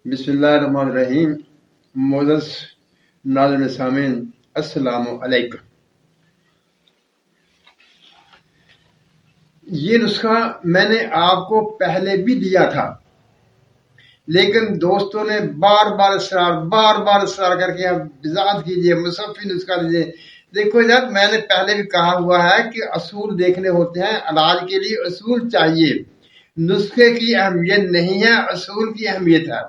بسم اللہ الرحمن الرحیم۔ معزز ناظرین سامعین، السلام علیکم۔ یہ نسخہ میں نے آپ کو پہلے بھی دیا تھا، لیکن دوستوں نے بار بار اصرار کر کے وضاحت کیجیے، مصفی نسخہ دیجیے۔ دیکھو جب میں نے پہلے بھی کہا ہوا ہے کہ اصول دیکھنے ہوتے ہیں، علاج کے لیے اصول چاہیے۔ نسخے کی اہمیت نہیں ہے، اصول کی اہمیت ہے۔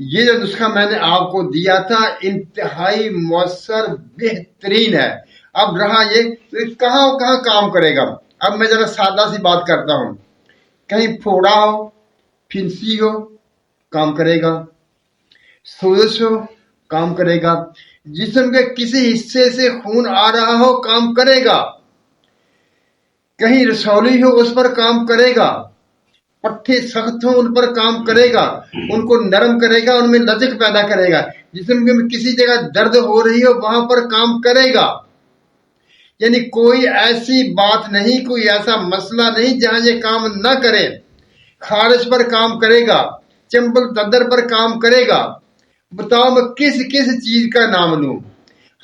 یہ جو نسخہ میں نے آپ کو دیا تھا انتہائی مؤثر بہترین ہے۔ اب رہا یہ کہاں کام کرے گا۔ اب میں ذرا سادہ سی بات کرتا ہوں۔ کہیں پھوڑا ہو، پھنسی ہو، کام کرے گا۔ سوزش ہو، کام کرے گا۔ جسم کے کسی حصے سے خون آ رہا ہو، کام کرے گا۔ کہیں رسولی ہو، اس پر کام کرے گا۔ پٹھے سخت ہوں، ان پر کام کرے گا، ان کو نرم کرے گا، ان میں لچک پیدا کرے گا۔ جسم میں کسی جگہ درد ہو رہی ہو، وہاں پر کام کرے گا۔ یعنی کوئی ایسی بات نہیں، کوئی ایسا مسئلہ نہیں جہاں یہ کام نہ کرے۔ خارش پر کام کرے گا، چمبل تدر پر کام کرے گا۔ بتاؤ میں کس چیز کا نام لوں؟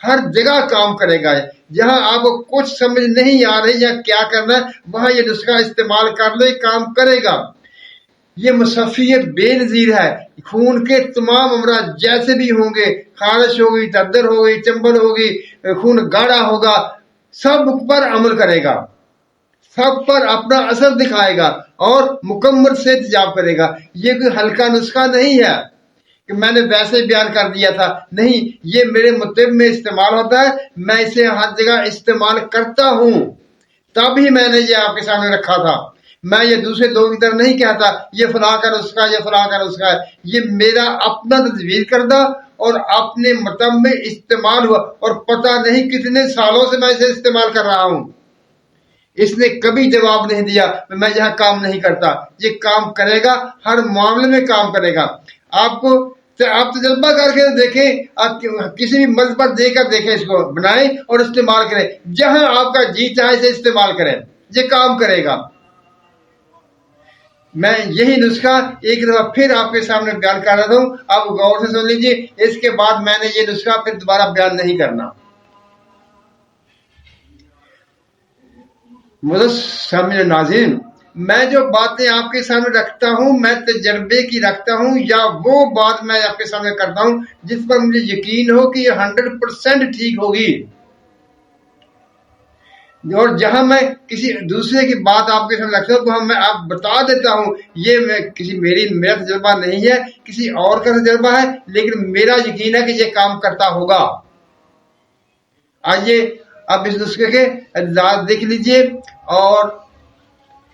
ہر جگہ کام کرے گا۔ جہاں آپ کو کچھ سمجھ نہیں آ رہی یا کیا کرنا ہے، وہاں یہ نسخہ استعمال کر لو، کام کرے گا۔ یہ مصفی بے نظیر ہے۔ خون کے تمام امراض جیسے بھی ہوں گے، خارش ہوگی، تدر ہوگی، چمبل ہوگی، خون گاڑھا ہوگا، سب پر عمل کرے گا، سب پر اپنا اثر دکھائے گا اور مکمل صحتیاب کرے گا۔ یہ کوئی ہلکا نسخہ نہیں ہے کہ میں نے ویسے بیان کر دیا تھا، نہیں، یہ میرے مطلب میں استعمال ہوتا ہے، میں اسے ہر جگہ استعمال کرتا ہوں، تب ہی میں نے یہ آپ کے سامنے رکھا تھا۔ میں یہ دوسرے لوگوں کی طرح نہیں کہتا یہ فلاں کا نسخہ، یہ فلاں کا نسخہ ہے۔ یہ میرا اپنا تجویز کردہ اور اپنے مطلب میں استعمال ہوا، اور پتہ نہیں کتنے سالوں سے میں اسے استعمال کر رہا ہوں۔ اس نے کبھی جواب نہیں دیا میں یہاں کام نہیں کرتا۔ یہ کام کرے گا، ہر معاملے میں کام کرے گا۔ آپ تجربہ کر کے دیکھیں، آپ کسی بھی مرض پر دے کر دیکھیں، اس کو بنائیں اور استعمال کریں۔ جہاں آپ کا جی چاہے اسے استعمال کریں، یہ کام کرے گا۔ میں یہی نسخہ ایک دفعہ پھر آپ کے سامنے بیان کر رہا ہوں، آپ غور سے سن لیجیے۔ اس کے بعد میں نے یہ نسخہ پھر دوبارہ بیان نہیں کرنا۔ معزز سامعین ناظرین، میں جو باتیں آپ کے سامنے رکھتا ہوں، میں تجربے کی رکھتا ہوں، یا وہ بات میں آپ کے سامنے کرتا ہوں جس پر مجھے یقین ہو کہ یہ 100% ٹھیک ہوگی۔ اور جہاں میں کسی دوسرے کی بات آپ کے سامنے رکھتا ہوں، وہاں میں آپ بتا دیتا ہوں یہ میرا تجربہ نہیں ہے، کسی اور کا تجربہ ہے، لیکن میرا یقین ہے کہ یہ کام کرتا ہوگا۔ آئیے اب اس نسخے کے اجزاء دیکھ لیجئے اور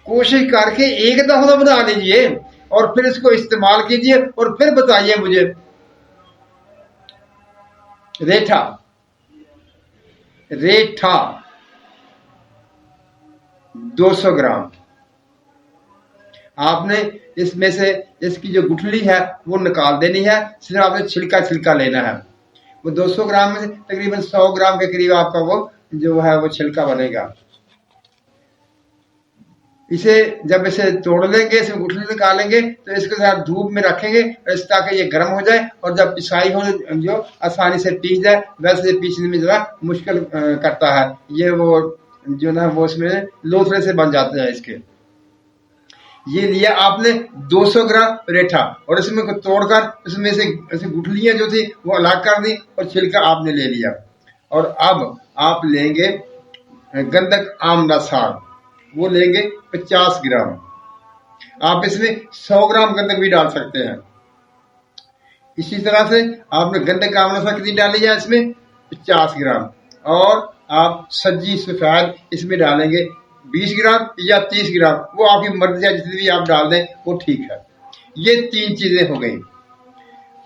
کوشش کر کے ایک دفعہ بنا لیجئے اور پھر اس کو استعمال کیجئے اور پھر بتائیے مجھے۔ ریٹھا 200 گرام۔ آپ نے اس میں سے اس کی جو گٹھلی ہے وہ نکال دینی ہے، صرف آپ نے چھلکا لینا ہے۔ وہ 200 گرام میں سے تقریباً 100 گرام کے قریب آپ کا وہ جو ہے وہ چھلکا بنے گا۔ جب اسے توڑ لیں گے، اس میں گٹھلی نکالیں گے تو اس کے ساتھ دھوپ میں رکھیں گے تاکہ یہ گرم ہو جائے، اور جب پسائی ہو جو آسانی سے پیس جائے۔ ویسے پیسنے میں ذرا مشکل کرتا ہے، یہ وہ جو نا وہ اس میں لوتھڑے سے بن جاتے ہیں اس کے۔ یہ لیا آپ نے 200 گرام ریٹھا، اور اس میں کو توڑ کر اس میں سے گٹھلیاں جو تھی وہ الگ کر دی اور چھلکا آپ نے لے لیا۔ اور اب آپ لیں گے گندک آملہ ساگ، وہ لیں گے 50 گرام۔ آپ اس میں 100 گرام گندک بھی ڈال سکتے ہیں۔ اسی طرح سے آپ نے گندک آملہ ساگ کتنی ڈالی ہے، اس میں 50 گرام، اور آپ سجی سفید اس میں ڈالیں گے 20 گرام یا 30 گرام، وہ آپ کی مرضی ہے، جتنی بھی آپ ڈال دیں وہ ٹھیک ہے۔ یہ 3 چیزیں ہو گئیں۔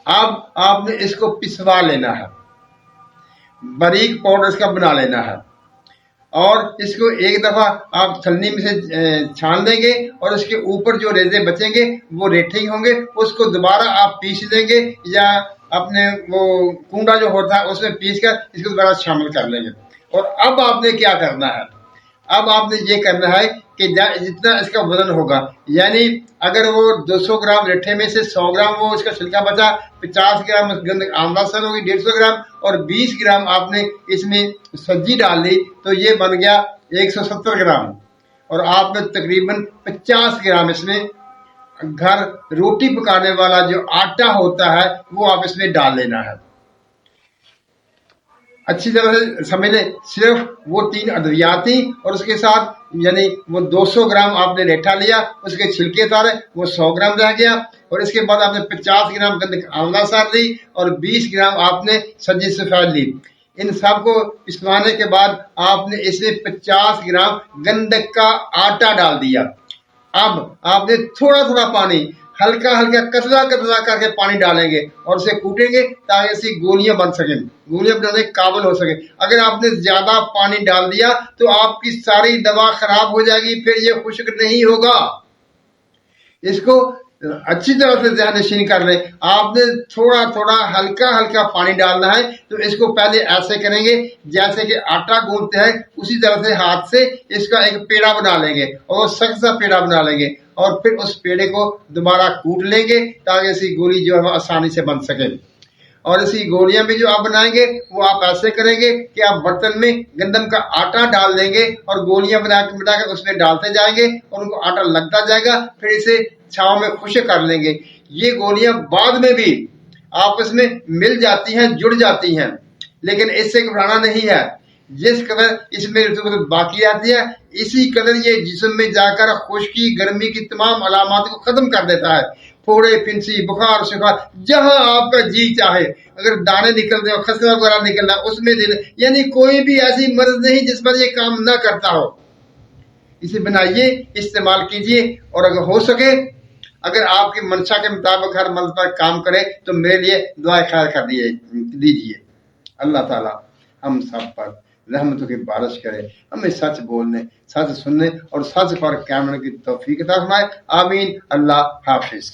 اب آپ نے اس کو پسوا لینا ہے، باریک پاؤڈر اس کا بنا لینا ہے، اور اس کو ایک دفعہ آپ چھلنی میں سے چھان لیں گے، اور اس کے اوپر جو ریزے بچیں گے وہ ریٹھے ہی ہوں گے۔ اس کو دوبارہ آپ پیس لیں گے، یا اپنے وہ کنڈا جو ہوتا ہے اس میں پیس کر اس کو دوبارہ شامل کر لیں گے۔ اور اب آپ نے کیا کرنا ہے، اب آپ نے یہ کرنا ہے کہ جتنا اس کا وزن ہوگا، یعنی اگر وہ 200 گرام رٹھے میں سے 100 گرام وہ اس کا چھلکا بچا، 50 گرام گندک آملہ سر ہوگی، 150 گرام اور 20 گرام آپ نے اس میں سبزی ڈال دی، تو یہ بن گیا 170 گرام، اور آپ نے تقریباً 50 گرام اس میں گھر روٹی پکانے والا جو آٹا ہوتا ہے وہ آپ اس میں ڈال لینا ہے۔ اچھی طرح سے سمجھ لیں، صرف وہ 3 ادویات تھیں، اور اس کے ساتھ یعنی وہ 200 گرام آپ نے ریٹھا لیا، اس کے چھلکے اتارے، وہ 100 گرام رہ گیا، اور اس کے بعد آپ نے 50 گرام گندک آملہ سار لی اور 20 گرام آپ نے سبزی سفید لی۔ ان سب کو پسوانے کے بعد آپ نے اس میں 50 گرام گندک کا آٹا ڈال دیا۔ اب آپ نے تھوڑا تھوڑا پانی، ہلکا ہلکا قطرہ قطرہ کر کے پانی ڈالیں گے اور اسے کوٹیں گے تاکہ ایسی گولیاں بن سکیں، گولیاں بنانے کے قابل ہو سکے۔ اگر آپ نے زیادہ پانی ڈال دیا تو آپ کی ساری دوا خراب ہو جائے گی، پھر یہ خشک نہیں ہوگا۔ اس کو اچھی طرح سے ذہن نشین کر لیں، آپ نے تھوڑا تھوڑا ہلکا ہلکا پانی ڈالنا ہے۔ تو اس کو پہلے ایسے کریں گے جیسے کہ آٹا گوندتے ہیں، اسی طرح سے ہاتھ سے اس کا ایک پیڑا بنا لیں گے، اور سخت سا پیڑا بنا لیں گے، اور پھر اس پیڑے کو دوبارہ کوٹ لیں گے تاکہ اسی گولی جو ہے آسانی سے بن سکے۔ اور اسی گولیاں بھی جو آپ بنائیں گے وہ آپ ایسے کریں گے کہ آپ برتن میں گندم کا آٹا ڈال دیں گے اور گولیاں بنا کے اس میں ڈالتے جائیں گے، اور ان کو آٹا لگتا جائے گا، پھر اسے چھاؤں میں خشک کر لیں گے۔ یہ گولیاں بعد میں بھی آپس میں مل جاتی ہیں، جڑ جاتی ہیں، لیکن اس سے گھبرانا نہیں ہے۔ جس قدر اس میں رطوبت باقی آتی ہے، اسی قدر یہ جسم میں جا کر خشکی، گرمی کی تمام علامات کو ختم کر دیتا ہے۔ پھوڑے، پھنسی، بخار، شکار، جہاں آپ کا جی چاہے، اگر دانے نکلتے ہو، خسرہ وغیرہ نکلنا اس میں دن، یعنی کوئی بھی ایسی مرض نہیں جس پر یہ کام نہ کرتا ہو۔ اسے بنائیے، استعمال کیجیے، اور اگر ہو سکے، اگر آپ کی منشا کے مطابق ہر مرض پر کام کرے تو میرے لیے دعائیں خیر کر دیجیے۔ اللہ تعالیٰ ہم سب پر رحمتوں کی بارش کرے، ہمیں سچ بولنے، سچ سننے اور سچ پر قائم رہنے کی توفیق عطا فرمائے۔ آمین۔ اللہ حافظ۔